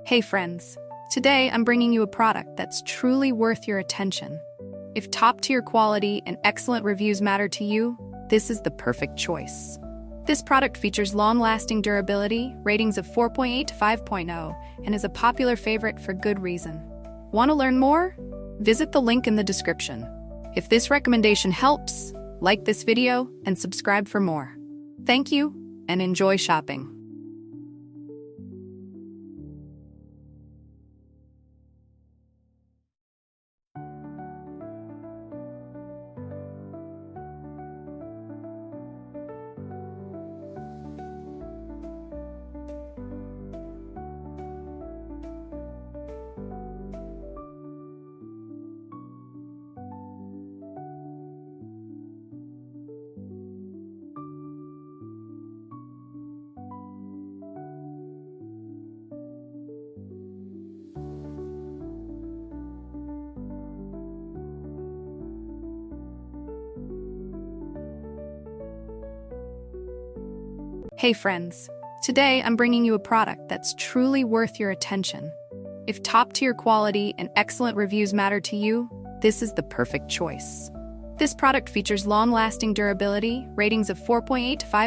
Hey friends, today I'm bringing you a product that's truly worth your attention. If top-tier quality and excellent reviews matter to you, this is the perfect choice. This product features long-lasting durability, ratings of 4.8 to 5.0, and is a popular favorite for good reason. Want to learn more? Visit the link in the description. If this recommendation helps, like this video and subscribe for more. Thank you, and enjoy shopping. Hey friends, today I'm bringing you a product that's truly worth your attention. If top-tier quality and excellent reviews matter to you, this is the perfect choice. This product features long-lasting durability, ratings of 4.8 to 5.